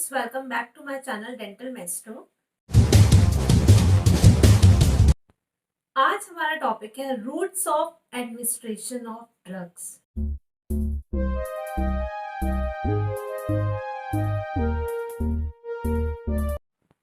Friends, welcome back to my channel Dental Maestro. आज हमारा topic है routes of administration of drugs.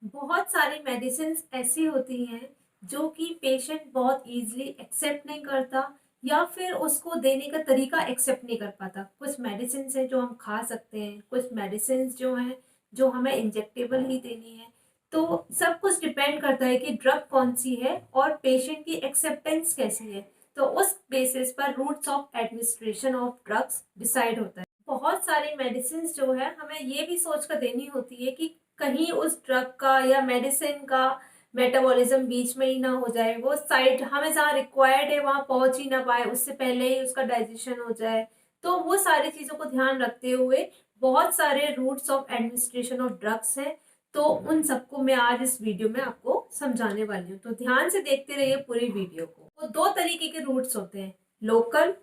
बहुत सारी मेडिसिन ऐसी होती हैं जो कि पेशेंट बहुत इजीली एक्सेप्ट नहीं करता या फिर उसको देने का तरीका एक्सेप्ट नहीं कर पाता। कुछ मेडिसिन है जो हम खा सकते हैं, कुछ मेडिसिन जो हैं जो हमें इंजेक्टेबल ही देनी है। तो सब कुछ डिपेंड करता है कि ड्रग कौन सी है और पेशेंट की एक्सेप्टेंस कैसी है। तो उस बेसिस पर routes of administration of drugs decide होता है। बहुत सारी मेडिसिन जो है हमें ये भी सोच कर देनी होती है कि कहीं उस ड्रग का या मेडिसिन का मेटाबॉलिज्म बीच में ही ना हो जाए, वो साइड हमें जहाँ रिक्वायर्ड है वहां पहुंच ही ना पाए, उससे पहले ही उसका डाइजेशन हो जाए। तो वो सारी चीजों को ध्यान रखते हुए बहुत सारे routes of administration of drugs हैं। तो उन सबको मैं आज इस वीडियो में आपको समझाने वाली हूँ, तो ध्यान से देखते रहिए पूरी वीडियो को। वो दो तरीके के रूट्स होते हैं, लोकल,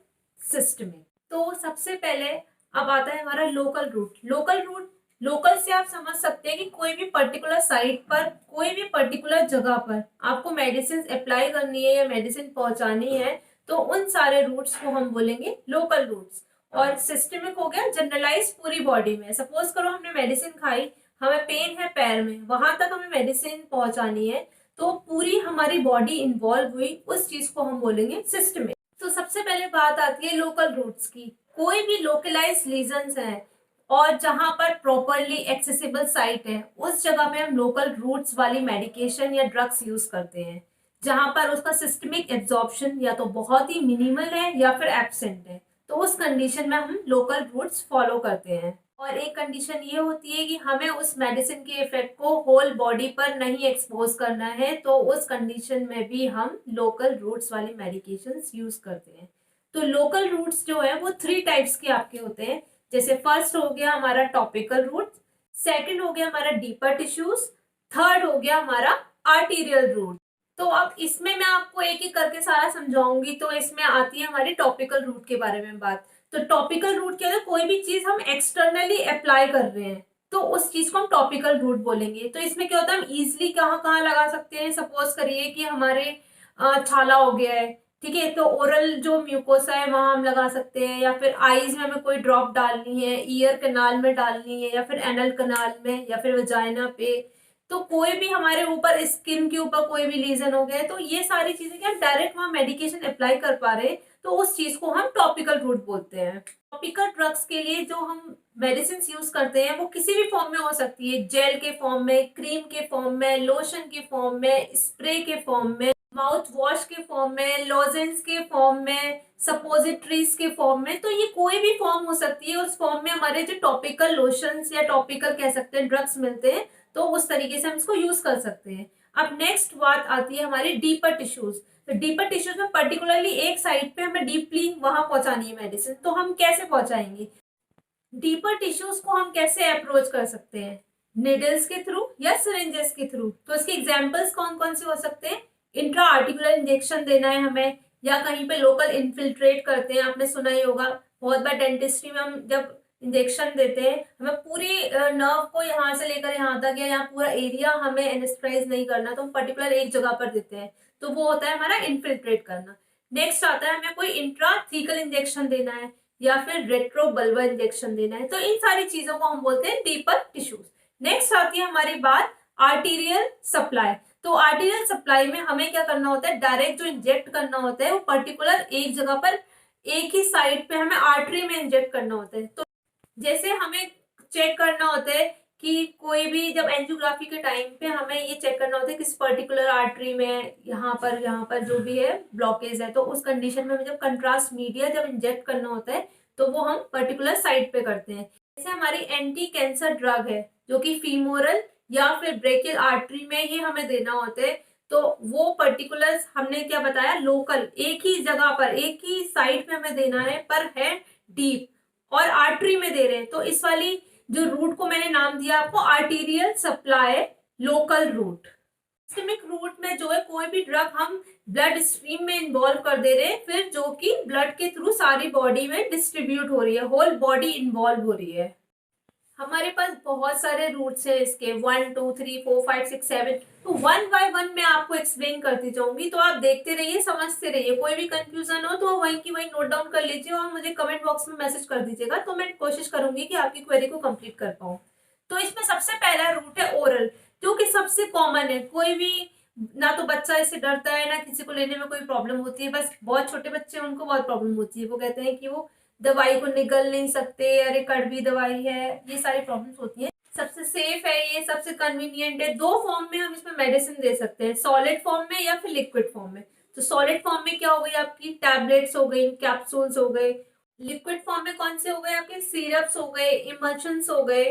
सिस्टमिक। तो सबसे पहले अब आता है हमारा लोकल रूट। लोकल से आप समझ सकते हैं कि कोई भी पर्टिकुलर साइट पर, कोई भी पर्टिकुलर जगह पर आपको मेडिसिन अप्लाई करनी है या मेडिसिन पहुंचानी है, तो उन सारे रूट्स को हम बोलेंगे लोकल रूट्स। और सिस्टमिक हो गया जनरलाइज पूरी बॉडी में। सपोज करो हमने मेडिसिन खाई, हमें पेन है पैर में, वहां तक हमें मेडिसिन पहुंचानी है, तो पूरी हमारी बॉडी इन्वॉल्व हुई, उस चीज को हम बोलेंगे सिस्टमिक। तो सबसे पहले बात आती है लोकल रूट्स की। कोई भी लोकलाइज लीजन्स है और जहां पर प्रॉपरली एक्सेसिबल साइट है, उस जगह पे हम लोकल रूट्स वाली मेडिकेशन या ड्रग्स यूज करते हैं, जहां पर उसका सिस्टमिक एब्जॉर्प्शन या तो बहुत ही मिनिमल है या फिर एब्सेंट है। तो उस कंडीशन में हम लोकल रूट्स फॉलो करते हैं। और एक कंडीशन ये होती है कि हमें उस मेडिसिन के इफेक्ट को होल बॉडी पर नहीं एक्सपोज करना है, तो उस कंडीशन में भी हम लोकल रूट्स वाली मेडिकेशंस यूज करते हैं। तो लोकल रूट्स जो है वो 3 टाइप्स के आपके होते हैं। जैसे फर्स्ट हो गया हमारा टॉपिकल रूट, सेकंड हो गया हमारा डीपर टिश्यूज, थर्ड हो गया हमारा आर्टीरियल रूट। तो अब इसमें मैं आपको एक एक करके सारा समझाऊंगी। तो इसमें आती है हमारी टॉपिकल रूट के बारे में बात। तो टॉपिकल रूट क्या है, कोई भी चीज हम एक्सटर्नली अप्लाई कर रहे हैं तो उस चीज को हम टॉपिकल रूट बोलेंगे। तो इसमें क्या होता है, हम इजिली कहाँ कहाँ लगा सकते हैं। सपोज करिए कि हमारे छाला हो गया है, ठीक है, तो ओरल जो म्यूकोसा है वहां हम लगा सकते हैं, या फिर आईज में हमें कोई ड्रॉप डालनी है, ईयर कनाल में डालनी है, या फिर एनल कनाल में, या फिर वजाइना पे। तो कोई भी हमारे ऊपर स्किन के ऊपर कोई भी लीजन हो गया है, तो ये सारी चीजें क्या डायरेक्ट वहां मेडिकेशन अप्लाई कर पा रहे हैं, तो उस चीज को हम टॉपिकल रूट बोलते हैं। टॉपिकल ड्रग्स के लिए जो हम मेडिसिन यूज करते हैं वो किसी भी फॉर्म में हो सकती है, जेल के फॉर्म में, क्रीम के फॉर्म में, लोशन के फॉर्म में, स्प्रे के फॉर्म में, माउथ वॉश के फॉर्म में, लॉजेंस के फॉर्म में, सपोजिटरीज के फॉर्म में। तो ये कोई भी फॉर्म हो सकती है, उस फॉर्म में हमारे जो टॉपिकल लोशंस या टॉपिकल कह सकते हैं ड्रग्स मिलते हैं, तो उस तरीके से हम इसको यूज कर सकते हैं। अब नेक्स्ट बात आती है हमारी डीपर टिश्यूज। तो डीपर टिश्यूज में पर्टिकुलरली एक साइड पे हमें डीपली वहां पहुंचानी है मेडिसिन, तो हम कैसे पहुंचाएंगे? डीपर टिश्यूज को हम कैसे अप्रोच कर सकते हैं? निडल्स के थ्रू या सिरिंजेस के थ्रू। तो इसके एग्जांपल्स कौन कौन से हो सकते हैं? इंट्रा आर्टिकुलर इंजेक्शन देना है हमें, या कहीं पे लोकल इन्फिल्ट्रेट करते हैं, आपने सुना ही होगा। बहुत बार डेंटिस्ट्री में हम जब इंजेक्शन देते हैं, हमें पूरी नर्व को यहाँ से लेकर यहाँ तक या यहाँ पूरा एरिया हमें एनेस्थेटाइज नहीं करना, तो हम पर्टिकुलर एक जगह पर देते हैं, तो वो होता है हमारा इन्फिल्ट्रेट करना। नेक्स्ट आता है हमें कोई इंट्राथीकल इंजेक्शन देना है या फिर रेट्रो बल्बा इंजेक्शन देना है, तो इन सारी चीजों को हम बोलते हैं डीपर टिश्यूज। नेक्स्ट आती है हमारी बात आर्टीरियल सप्लाई। तो आर्टीरियल सप्लाई में हमें क्या करना होता है, डायरेक्ट जो इंजेक्ट करना होता है वो पर्टिकुलर एक जगह पर, एक ही साइड पे हमें आर्टरी में इंजेक्ट करना होता है। तो जैसे हमें चेक करना होता है कि कोई भी जब एंजियोग्राफी के टाइम पे हमें ये चेक करना होता है किस पर्टिकुलर आर्टरी में यहाँ पर जो भी है ब्लॉकेज है, तो उस कंडीशन में हमें जब कंट्रास्ट मीडिया जब इंजेक्ट करना होता है तो वो हम पर्टिकुलर साइट पे करते हैं। जैसे हमारी एंटी कैंसर ड्रग है जो कि फीमोरल या फिर ब्रेकियल आर्टरी में ही हमें देना होता है, तो वो पर्टिकुलर हमने क्या बताया, लोकल एक ही जगह पर एक ही साइट पे हमें देना है, पर है डीप और आर्टरी में दे रहे हैं। तो इस वाली जो रूट को मैंने नाम दिया आपको arterial supply local route. Systemic route में जो है कोई भी ड्रग हम ब्लड स्ट्रीम में इन्वॉल्व कर दे रहे हैं, फिर जो कि ब्लड के थ्रू सारी बॉडी में डिस्ट्रीब्यूट हो रही है, होल बॉडी इन्वॉल्व हो रही है। हमारे पास बहुत सारे रूट्स हैं इसके 1 2 3 4 5 6 7। तो वन बाय वन मैं आपको एक्सप्लेन करती जाऊंगी, तो आप देखते रहिए, समझते रहिए। कोई भी कंफ्यूजन हो तो वहीं की वहीं नोट डाउन कर लीजिए और मुझे कमेंट बॉक्स में मैसेज कर दीजिएगा, तो मैं कोशिश करूंगी कि आपकी क्वेरी को कंप्लीट कर पाऊँ। तो इसमें सबसे पहला रूट है ओरल, जो कि सबसे कॉमन है। कोई भी, ना तो बच्चा इससे डरता है, ना किसी को लेने में कोई प्रॉब्लम होती है। बस बहुत छोटे बच्चे हैं, उनको बहुत प्रॉब्लम होती है। वो कहते हैं कि वो दवाई को निगल नहीं सकते, अरे कड़वी दवाई है, ये सारी प्रॉब्लम्स होती है। सबसे सेफ है ये, सबसे कन्वीनियंट है। दो फॉर्म में हम इसमें मेडिसिन दे सकते हैं, सॉलिड फॉर्म में या फिर लिक्विड फॉर्म में। तो सॉलिड फॉर्म में क्या हो गई आपकी, टैबलेट्स हो गई, कैप्सूल्स हो गए। लिक्विड फॉर्म में कौन से हो गए आपके, सिरप्स हो गए, इमल्शंस हो गए।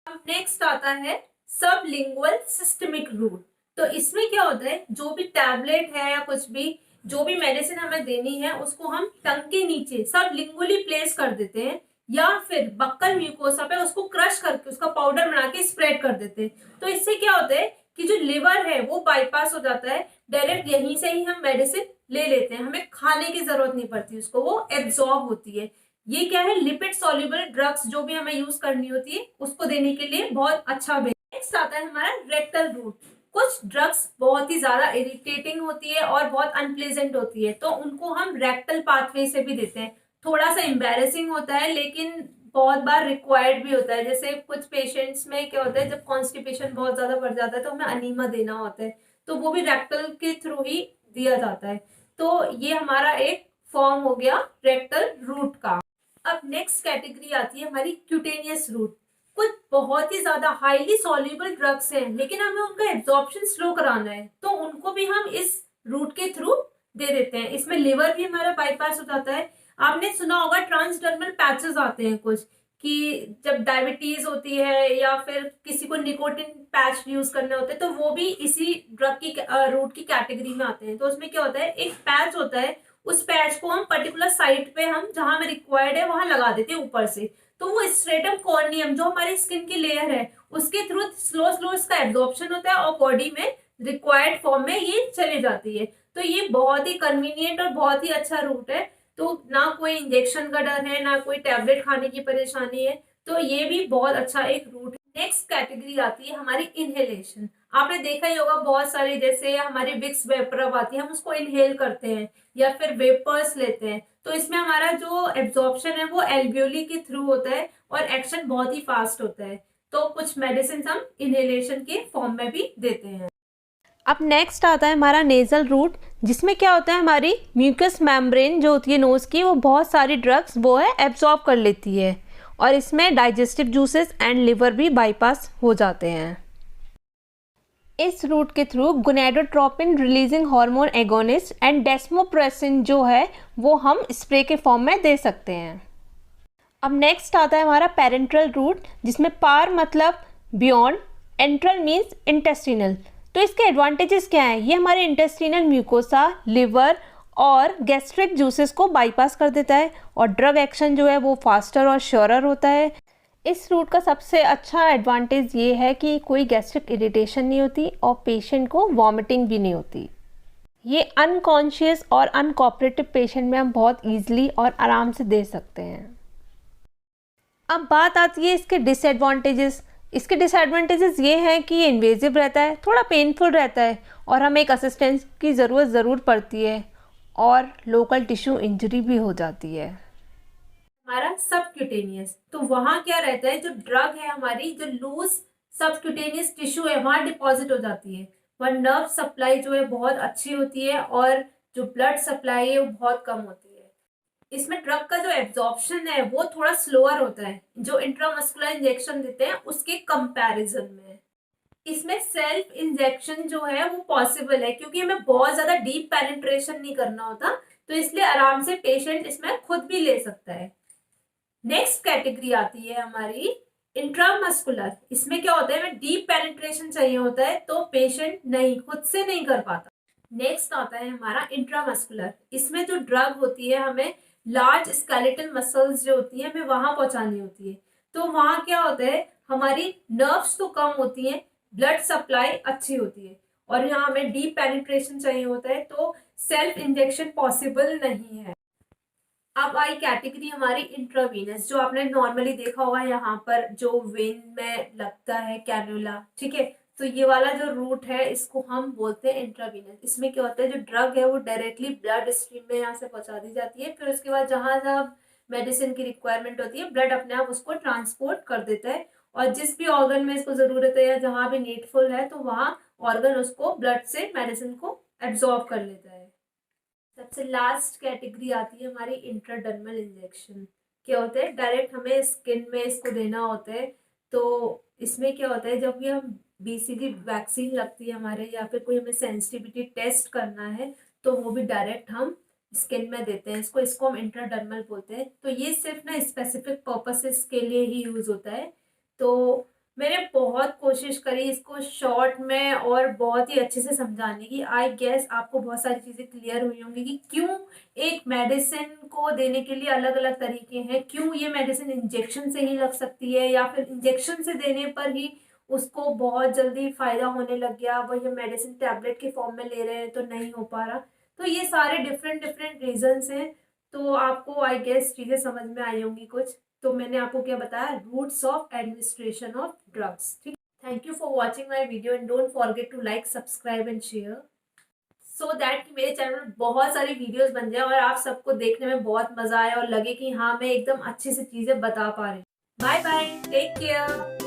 अब नेक्स्ट आता है सबलिंगुअल सिस्टमिक रूट। तो इसमें क्या होता है, जो भी टैबलेट है या कुछ भी, जो भी मेडिसिन हमें देनी है, उसको हम टंग के नीचे सबलिंगुअली प्लेस कर देते हैं, या फिर बक्कल म्यूकोसा पे उसको क्रश करके उसका पाउडर बना के स्प्रेड कर देते हैं। तो इससे क्या होता है कि जो लिवर है वो बाईपास हो जाता है, डायरेक्ट यहीं से ही हम मेडिसिन ले लेते हैं, हमें खाने की जरूरत नहीं पड़ती, उसको वो एब्जॉर्ब होती है। ये क्या है, लिपिड सॉल्युबल ड्रग्स जो भी हमें यूज करनी होती है उसको देने के लिए बहुत अच्छा वे। नेक्स्ट आता है हमारा रेक्टल रूट। कुछ ड्रग्स बहुत ही ज्यादा इरिटेटिंग होती है और बहुत अनप्लेजेंट होती है, तो उनको हम रेक्टल पाथवे से भी देते हैं। थोड़ा सा एम्बेरसिंग होता है, लेकिन बहुत बार रिक्वायर्ड भी होता है। जैसे कुछ पेशेंट्स में क्या होता है, जब कॉन्स्टिपेशन बहुत ज्यादा बढ़ जाता है तो हमें अनीमा देना होता है, तो वो भी रेक्टल के थ्रू ही दिया जाता है। तो ये हमारा एक फॉर्म हो गया रेक्टल रूट का। अब नेक्स्ट कैटेगरी आती है हमारी क्यूटेनियस रूट। कुछ बहुत ही ज्यादा हाईली सॉल्युबल ड्रग्स हैं, लेकिन हमें उनका एब्जॉर्प्शन स्लो कराना है, तो उनको भी हम इस रूट के थ्रू दे देते हैं। इसमें लिवर भी हमारा बाईपास हो जाता है। आपने सुना होगा ट्रांसडर्मल पैचेस आते हैं कुछ, कि जब डायबिटीज होती है या फिर किसी को निकोटिन पैच यूज करने होते हैं, तो वो भी इसी ड्रग की रूट की कैटेगरी में आते हैं। तो उसमें क्या होता है, एक पैच होता है, उस पैच को हम पर्टिकुलर साइट पे हम जहां में रिक्वायर्ड है वहां लगा देते हैं ऊपर से। तो वो स्ट्रेटम कॉर्नियम जो हमारी स्किन की लेयर है उसके थ्रू स्लो स्लो इसका एब्जॉर्प्शन होता है और बॉडी में रिक्वायर्ड फॉर्म में ये चली जाती है। तो ये बहुत ही कन्वीनियंट और बहुत ही अच्छा रूट है। तो ना कोई इंजेक्शन का डर है, ना कोई टैबलेट खाने की परेशानी है, तो ये भी बहुत अच्छा एक रूट है। नेक्स्ट कैटेगरी आती है हमारी इनहेलेशन। आपने देखा ही होगा बहुत सारी, जैसे हमारी विक्स वेपर आती है, हम उसको इनहेल करते हैं या फिर वेपर्स लेते हैं। तो इसमें हमारा जो एब्जॉर्प्शन है वो एल्वियोली के थ्रू होता है और एक्शन बहुत ही फास्ट होता है। तो कुछ मेडिसिन हम इनहेलेशन के फॉर्म में भी देते हैं। अब नेक्स्ट आता है हमारा नेजल रूट, जिसमें क्या होता है, हमारी म्यूकस मेम्ब्रेन जो होती है नोज़ की, वो बहुत सारी ड्रग्स वो है एब्जॉर्ब कर लेती है, और इसमें डाइजेस्टिव जूसेस एंड लिवर भी बाईपास हो जाते हैं। इस रूट के through gonadotropin releasing hormone agonist and desmopressin जो है वो हम स्प्रे के फॉर्म में दे सकते हैं। अब नेक्स्ट आता है हमारा पेरेंट्रल रूट, जिसमें पार मतलब बियॉन्ड, एंट्रल मीन्स इंटेस्टिनल। तो इसके एडवांटेजेस क्या हैं, ये हमारे इंटेस्टिनल म्यूकोसा, लिवर और गैस्ट्रिक जूसेस को बाईपास कर देता है, और ड्रग एक्शन जो है वो फास्टर और श्योरर होता है। इस रूट का सबसे अच्छा एडवांटेज ये है कि कोई गैस्ट्रिक इरिटेशन नहीं होती और पेशेंट को वॉमिटिंग भी नहीं होती। ये अनकॉन्शियस और अनकोऑपरेटिव पेशेंट में हम बहुत ईजिली और आराम से दे सकते हैं। अब बात आती है इसके डिसएडवांटेजेस। इसके डिसएडवांटेजेस ये हैं कि ये इन्वेजिव रहता है, थोड़ा पेनफुल रहता है, और हमें एक असिस्टेंस की ज़रूरत ज़रूर पड़ती है, और लोकल टिश्यू इंजरी भी हो जाती है। हमारा सबक्यूटेनियस, तो वहां क्या रहता है, जो ड्रग है हमारी, जो लूज सबक्यूटेनियस टिश्यू है वहां डिपॉजिट हो जाती है। वह नर्व सप्लाई जो है बहुत अच्छी होती है, और जो ब्लड सप्लाई है वो बहुत कम होती है। इसमें ड्रग का जो एब्जॉर्प्शन है वो थोड़ा स्लोअर होता है जो इंट्रामस्कुलर इंजेक्शन देते हैं उसके कंपैरिजन में। इसमें सेल्फ इंजेक्शन जो है वो पॉसिबल है, क्योंकि हमें बहुत ज्यादा डीप पेनिट्रेशन नहीं करना होता, तो इसलिए आराम से पेशेंट इसमें खुद भी ले सकता है। नेक्स्ट कैटेगरी आती है हमारी इंट्रामस्कुलर। इसमें क्या होता है, हमें डीप पेनिट्रेशन चाहिए होता है, तो पेशेंट नहीं खुद से नहीं कर पाता। नेक्स्ट आता है हमारा इंट्रामस्कुलर। इसमें जो ड्रग होती है हमें लार्ज स्केलेटल मसल्स जो होती है हमें वहां पहुंचानी होती है। तो वहां क्या होता है, हमारी नर्व्स तो कम होती हैं, ब्लड सप्लाई अच्छी होती है, और यहाँ हमें डीप पेनिट्रेशन चाहिए होता है, तो सेल्फ इंजेक्शन पॉसिबल नहीं है। अब आई कैटेगरी हमारी इंट्रावीनस, जो आपने नॉर्मली देखा होगा यहाँ पर जो वेन में लगता है कैन्युला, ठीक है। तो ये वाला जो रूट है इसको हम बोलते हैं इंट्रावीनस। इसमें क्या होता है, जो ड्रग है वो डायरेक्टली ब्लड स्ट्रीम में यहाँ से पहुंचा दी जाती है, फिर उसके बाद जहां जहां मेडिसिन की रिक्वायरमेंट होती है ब्लड अपने आप उसको ट्रांसपोर्ट कर देता है, और जिस भी ऑर्गन में इसको जरूरत है या जहां भी नीडफुल है तो वहां ऑर्गन उसको ब्लड से मेडिसिन को एब्जॉर्ब कर लेता है। सबसे लास्ट कैटेगरी आती है हमारी इंट्राडर्मल इंजेक्शन। क्या होता है, डायरेक्ट हमें स्किन में इसको देना होता है। तो इसमें क्या होता है, जब भी हम बीसीजी वैक्सीन लगती है हमारे, या फिर कोई हमें सेंसिटिविटी टेस्ट करना है, तो वो भी डायरेक्ट हम स्किन में देते हैं। इसको हम इंट्राडर्मल बोलते हैं। तो ये सिर्फ ना स्पेसिफिक पर्पसेस के लिए ही यूज होता है। तो मैंने बहुत कोशिश करी इसको शॉर्ट में और बहुत ही अच्छे से समझाने की। आई गेस आपको बहुत सारी चीज़ें क्लियर हुई होंगी कि क्यों एक मेडिसिन को देने के लिए अलग अलग तरीके हैं, क्यों ये मेडिसिन इंजेक्शन से ही लग सकती है, या फिर इंजेक्शन से देने पर ही उसको बहुत जल्दी फायदा होने लग गया, वही मेडिसिन टैबलेट के फॉर्म में ले रहे हैं तो नहीं हो पा रहा। तो ये सारे डिफरेंट डिफरेंट रीजंस हैं। तो आपको आई गेस चीज़ें समझ में आई होंगी कुछ। तो मैंने आपको क्या बताया, routes of administration of drugs, ठीक। Thank you for watching my video and don't forget to like, subscribe and share, so that कि मेरे चैनल में बहुत सारी वीडियोस बन जाए और आप सबको देखने में बहुत मजा आए और लगे कि हाँ मैं एकदम अच्छी सी चीजें बता पा रही हूँ। Bye bye, take care.